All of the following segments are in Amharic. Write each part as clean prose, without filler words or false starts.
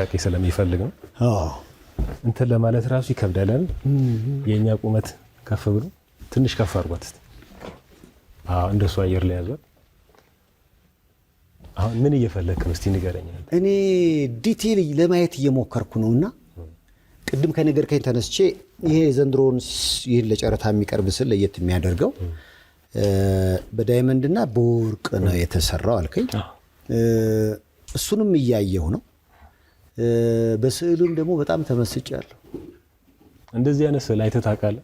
ጥንቃቄ ስለሚፈልግ ነው። እንትን ለማለት ራሱ ይከብዳል። የኛ ቁመት ከፍ ብሎ ትንሽ ከፍ አድርጓት እስቲ። እንደሱ አየር ላይ ያዟት። አሁን ምን እየፈለክ ነው እስቲ ንገረኝ። እኔ ዲቴል ለማየት እየሞከርኩ ነውና ቅድም ከነገርከኝ ተነስቼ ይሄ ዘንድሮን ይሄን ለጨረታ የሚቀርብ ስል ለየት የሚያደርገው በዳይመንድና በወርቅ ነው የተሰራው አልከኝ። እሱንም እያየሁ ነው። በስዕሉም ደግሞ በጣም ተመስጫለሁ። እንደዚህ አይነት ስዕል አይተህ ታውቃለህ?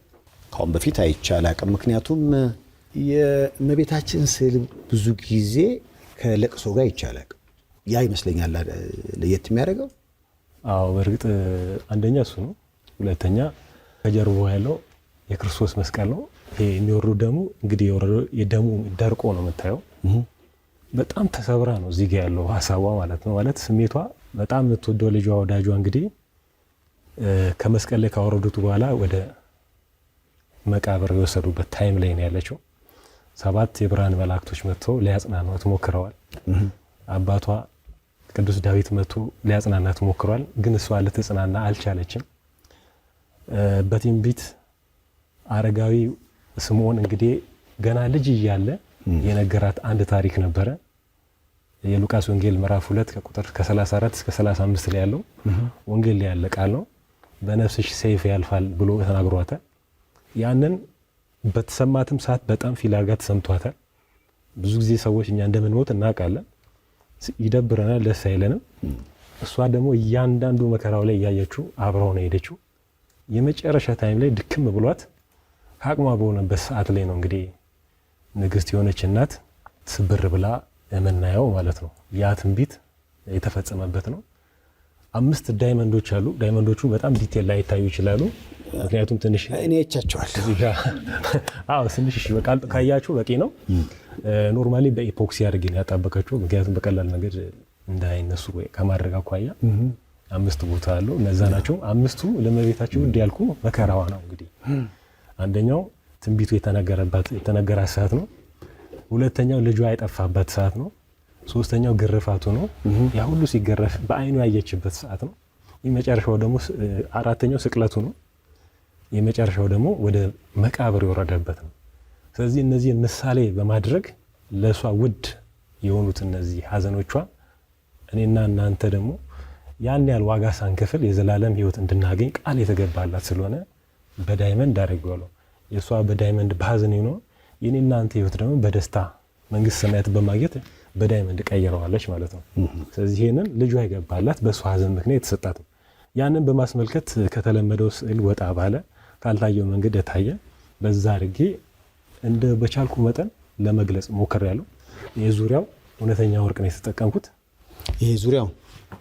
ካሁን በፊት አይቼ አላውቅም። ምክንያቱም የእመቤታችን ስዕል ብዙ ጊዜ ከለቅሶ ጋር አይቼ አላውቅም። ያ ይመስለኛል ለየት የሚያደርገው። አዎ በእርግጥ አንደኛ እሱ ነው። ሁለተኛ ከጀርባው ያለው የክርስቶስ መስቀል ነው። ይሄ የሚወርዱ ደሙ እንግዲህ የደሙ ደርቆ ነው የምታየው። በጣም ተሰብራ ነው እዚህ ጋር ያለው ሀሳቧ ማለት ነው። ማለት ስሜቷ በጣም የምትወደው ልጇ ወዳጇ እንግዲህ ከመስቀል ላይ ካወረዱት በኋላ ወደ መቃብር የወሰዱበት ታይም ላይ ነው ያለችው። 7 የብርሃን መላእክቶች መጥተው ሊያጽናኗት ሞክረዋል። አባቷ ቅዱስ ዳዊት መጥቶ ሊያጽናናት ሞክሯል። ግን እሷ ልትጽናና አልቻለችም። በትንቢት አረጋዊ ስምዖን እንግዲህ ገና ልጅ እያለ የነገራት አንድ ታሪክ ነበረ። የሉቃስ ወንጌል ምዕራፍ 2 ከቁጥር ከ34 እስከ 35 ላይ ያለው ወንጌል ላይ ያለ ቃል ነው። በነፍስሽ ሰይፍ ያልፋል ብሎ ተናግሯታል። ያንን በተሰማትም ሰዓት በጣም ፊላጋ ተሰምቷታል። ብዙ ጊዜ ሰዎች እኛ እንደምንሞት እናውቃለን፣ ይደብረናል፣ ደስ አይለንም። እሷ ደግሞ እያንዳንዱ መከራው ላይ እያየችው አብረው ነው ሄደችው። የመጨረሻ ታይም ላይ ድክም ብሏት አቅሟ በሆነበት ሰዓት ላይ ነው እንግዲህ ንግስት የሆነች እናት ስብር ብላ የምናየው ማለት ነው። ያ ትንቢት የተፈጸመበት ነው። 5 ዳይመንዶች አሉ። ዳይመንዶቹ በጣም ዲቴል ላይ ይታዩ ይችላሉ። ምክንያቱም ትንሽ እኔ አይቻቸዋለሁ። ትንሽ በቃ ካያችሁ በቂ ነው። ኖርማሊ በኢፖክሲ አድርጌ ነው ያጣበቀችው። ምክንያቱም በቀላል ነገር እንዳይነሱ ከማድረግ አኳያ 5 ቦታ አሉ። እነዛ ናቸው 5ቱ ለእመቤታችን ውድ ያልኩ መከራዋ ነው። እንግዲህ አንደኛው ትንቢቱ የተነገራት ሰዓት ነው። ሁለተኛው ልጇ የጠፋበት ሰዓት ነው። ሶስተኛው ግርፋቱ ነው። ያ ሁሉ ሲገረፍ በአይኑ ያየችበት ሰዓት ነው። የመጨረሻው ደግሞ አራተኛው ስቅለቱ ነው። የመጨረሻው ደግሞ ወደ መቃብር የወረደበት ነው። ስለዚህ እነዚህን ምሳሌ በማድረግ ለሷ ውድ የሆኑት እነዚህ ሀዘኖቿ እኔና እናንተ ደግሞ ያን ያህል ዋጋ ሳንከፍል የዘላለም ሕይወት እንድናገኝ ቃል የተገባላት ስለሆነ በዳይመንድ አድርገዋለሁ። የሷ በዳይመንድ በሀዘን ነው። የኔ እናንተ ሕይወት ደግሞ በደስታ መንግስት ሰማያት በማግኘት በዳይመንድ ቀይረዋለች ማለት ነው። ስለዚህ ይሄንን ልጇ ይገባላት በሷ ሀዘን ምክንያት የተሰጣት ነው። ያንን በማስመልከት ከተለመደው ስዕል ወጣ ባለ ካልታየው መንገድ የታየ በዛ አድርጌ እንደ በቻልኩ መጠን ለመግለጽ ሞክሬያለሁ። የዙሪያው እውነተኛ ወርቅ ነው የተጠቀምኩት። ይሄ ዙሪያው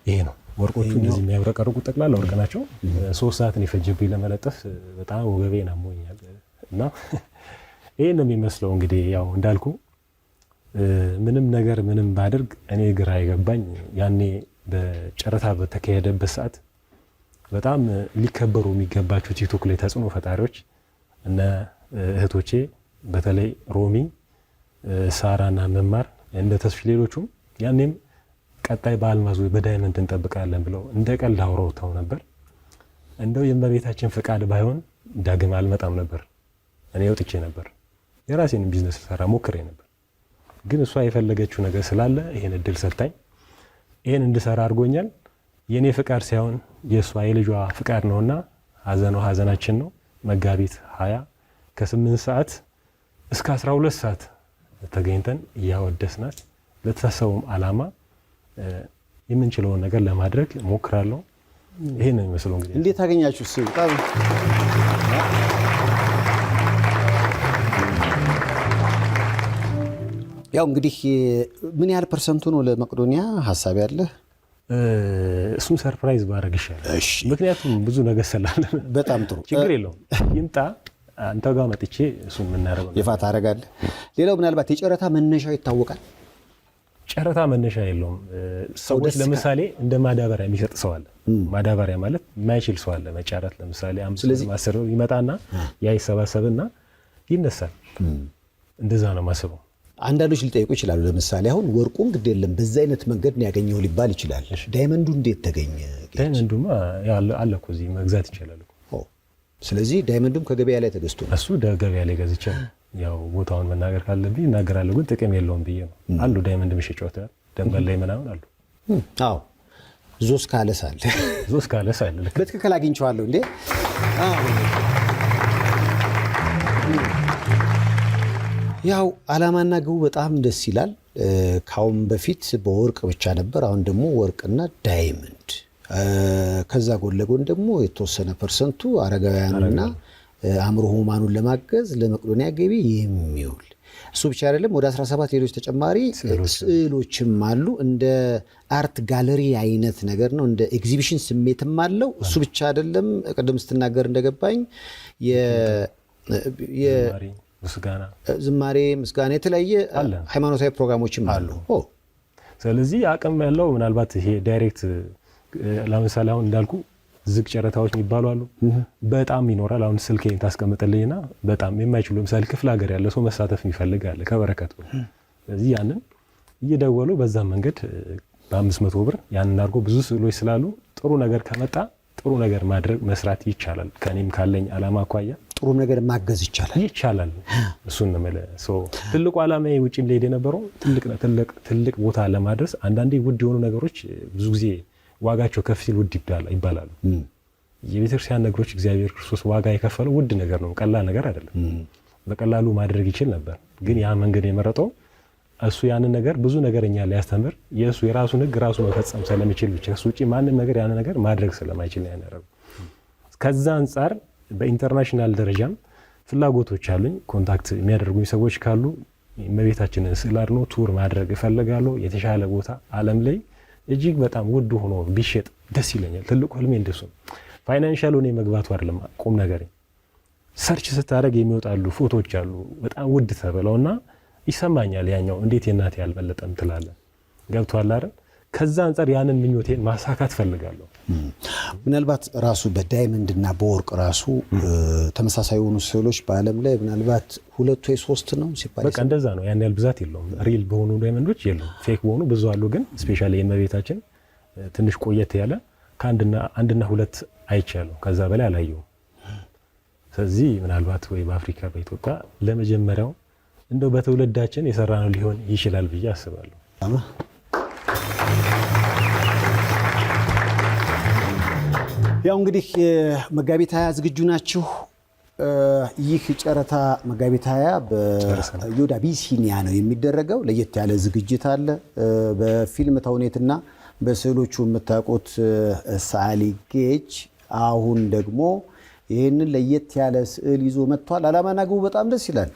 ይሄ ነው። ወርቆቹ እንደዚህ የሚያብረቀርቁ ጠቅላላ ወርቅ ናቸው። 3 ሰዓት ነው የፈጀብኝ ለመለጠፍ። በጣም ወገቤን አሞኛል እና ይሄን ነው የሚመስለው። እንግዲህ ያው እንዳልኩ ምንም ነገር ምንም ባደርግ እኔ ግራ የገባኝ ያኔ በጨረታ በተካሄደበት ሰዓት በጣም ሊከበሩ የሚገባቸው ቲክቶክ ላይ ተጽዕኖ ፈጣሪዎች እነ እህቶቼ በተለይ ሮሚ፣ ሳራና መማር እንደ ተስፊ ሌሎቹም ያኔም ቀጣይ በአልማዝ ወይ በዳይመንድ እንጠብቃለን ብለው እንደ ቀልድ አውረውታው ነበር። እንደው የእመቤታችን ፍቃድ ባይሆን ዳግም አልመጣም ነበር። እኔ ወጥቼ ነበር የራሴን ቢዝነስ ሰራ ሞክሬ ነበር። ግን እሷ የፈለገችው ነገር ስላለ ይሄን እድል ሰጣኝ። ይሄን እንድሰራ አድርጎኛል። የኔ ፍቃድ ሳይሆን የሷ የልጇ ፍቃድ ነውና ሀዘኗ ሀዘናችን ነው። መጋቢት 20 ከ8 ሰዓት እስከ 12 ሰዓት ተገኝተን እያወደስናት ለተሳሰበውም ዓላማ የምንችለውን ነገር ለማድረግ ሞክራለሁ። ይሄን ነው የሚመስለው። እንግዲህ እንዴት አገኛችሁ? ያው እንግዲህ ምን ያህል ፐርሰንቱ ነው ለመቄዶንያ ሀሳብ ያለ? እሱም ሰርፕራይዝ ባረግ ይሻላል። ምክንያቱም ብዙ ነገር ስላለ። በጣም ጥሩ፣ ችግር የለውም። ይምጣ አንተ ጋር መጥቼ እሱን የምናደርገው ይፋ ታደርጋለህ። ሌላው ምናልባት የጨረታ መነሻው ይታወቃል? ጨረታ መነሻ የለውም። ሰዎች ለምሳሌ እንደ ማዳበሪያ የሚሰጥ ሰው አለ። ማዳበሪያ ማለት የማይችል ሰው አለ መጫረት። ለምሳሌ 5 ይመጣና ያ ይሰባሰብና ይነሳል። እንደዛ ነው ማስበው። አንዳንዶች ሊጠይቁ ይችላሉ። ለምሳሌ አሁን ወርቁን ግድ የለም በዛ አይነት መንገድ ነው ያገኘው ሊባል ይችላል። ዳይመንዱ እንዴት ተገኘ? ዳይመንዱማ አለ እኮ እዚህ መግዛት ይችላል እኮ። ስለዚህ ዳይመንዱም ከገበያ ላይ ተገዝቶ ነው? እሱ ገበያ ላይ ገዝቼ ያው ቦታውን መናገር ካለብኝ እናገራለሁ፣ ግን ጥቅም የለውም ብዬ ነው። አሉ ዳይመንድ መሸጫዎች ደንበል ላይ ምናምን አሉ። አዎ ዞስ ካለሳል በትክክል አግኝቼዋለሁ እንዴ? ያው ዓላማና ግቡ በጣም ደስ ይላል። ካሁን በፊት በወርቅ ብቻ ነበር፣ አሁን ደግሞ ወርቅና ዳይመንድ፣ ከዛ ጎን ለጎን ደግሞ የተወሰነ ፐርሰንቱ አረጋውያኑና አእምሮ ህሙማኑን ለማገዝ ለመቄዶንያ ገቢ የሚውል እሱ ብቻ አይደለም። ወደ 17 ሌሎች ተጨማሪ ስዕሎችም አሉ። እንደ አርት ጋለሪ አይነት ነገር ነው። እንደ ኤግዚቢሽን ስሜትም አለው። እሱ ብቻ አይደለም። ቅድም ስትናገር እንደገባኝ ዝማሬ፣ ምስጋና፣ የተለያየ ሃይማኖታዊ ፕሮግራሞችም አሉ። ስለዚህ አቅም ያለው ምናልባት ይሄ ዳይሬክት ለምሳሌ አሁን እንዳልኩ ዝግ ጨረታዎች የሚባሉ አሉ። በጣም ይኖራል። አሁን ስልኬን ታስቀምጥልኝና በጣም የማይችሉ ለምሳሌ ክፍለ ሀገር ያለ ሰው መሳተፍ የሚፈልግ አለ ከበረከቱ። ስለዚህ ያንን እየደወሉ በዛ መንገድ በ500 ብር ያንን አድርጎ ብዙ ስዕሎች ስላሉ ጥሩ ነገር ከመጣ ጥሩ ነገር ማድረግ መስራት ይቻላል። ከኔም ካለኝ ዓላማ አኳያ ጥሩ ነገር ማገዝ ይቻላል። እሱን ነው ትልቁ ዓላማዬ። ውጪም ልሄድ የነበረው ትልቅ ቦታ ለማድረስ አንዳንዴ ውድ የሆኑ ነገሮች ብዙ ጊዜ ዋጋቸው ከፍ ሲል ውድ ይባላሉ። የቤተክርስቲያን ነገሮች እግዚአብሔር ክርስቶስ ዋጋ የከፈለው ውድ ነገር ነው፣ ቀላል ነገር አይደለም። በቀላሉ ማድረግ ይችል ነበር፣ ግን ያ መንገድ የመረጠው እሱ ያንን ነገር ብዙ ነገርኛ ሊያስተምር የእሱ የራሱን ሕግ ራሱ መፈጸም ስለሚችል ብቻ ከሱ ውጪ ማንም ነገር ያንን ነገር ማድረግ ስለማይችል ነው ያደረገው። ከዛ አንጻር በኢንተርናሽናል ደረጃም ፍላጎቶች አሉኝ። ኮንታክት የሚያደርጉኝ ሰዎች ካሉ እመቤታችንን ስዕል አድኖ ቱር ማድረግ እፈልጋለሁ። የተሻለ ቦታ ዓለም ላይ እጅግ በጣም ውድ ሆኖ ቢሸጥ ደስ ይለኛል። ትልቁ ህልሜ እንደሱ ነው። ፋይናንሻል ሆነ መግባቱ አይደለም ቁም ነገር። ሰርች ስታደርግ የሚወጣሉ ፎቶዎች አሉ በጣም ውድ ተብለውና ይሰማኛል። ያኛው እንዴት የእናቴ ያልበለጠም ትላለህ። ገብቶሃል አይደል? ከዛ አንጻር ያንን ምኞቴን ማሳካት ፈልጋለሁ። ምናልባት ራሱ በዳይመንድና በወርቅ ራሱ ተመሳሳይ የሆኑ ስዕሎች በዓለም ላይ ምናልባት 2 ወይ 3 ነው ሲባል በቃ እንደዛ ነው። ያን ያህል ብዛት የለውም። ሪል በሆኑ ዳይመንዶች የለውም። ፌክ በሆኑ ብዙ አሉ። ግን ስፔሻሊ የእመቤታችን ትንሽ ቆየት ያለ ከአንድና 2 አይቻለሁ። ከዛ በላይ አላየሁም። ስለዚህ ምናልባት ወይ በአፍሪካ በኢትዮጵያ ለመጀመሪያው እንደው በትውልዳችን የሰራነው ሊሆን ይችላል ብዬ አስባለሁ። ያው እንግዲህ መጋቢት 20 ዝግጁ ናችሁ? ይህ ጨረታ መጋቢት 20 በዮድ አቢሲኒያ ነው የሚደረገው። ለየት ያለ ዝግጅት አለ። በፊልም ተውኔትና በስዕሎቹ የምታውቁት ሰዓሊ ጌጅ አሁን ደግሞ ይህንን ለየት ያለ ስዕል ይዞ መጥቷል። ዓላማና ግቡ በጣም ደስ ይላል።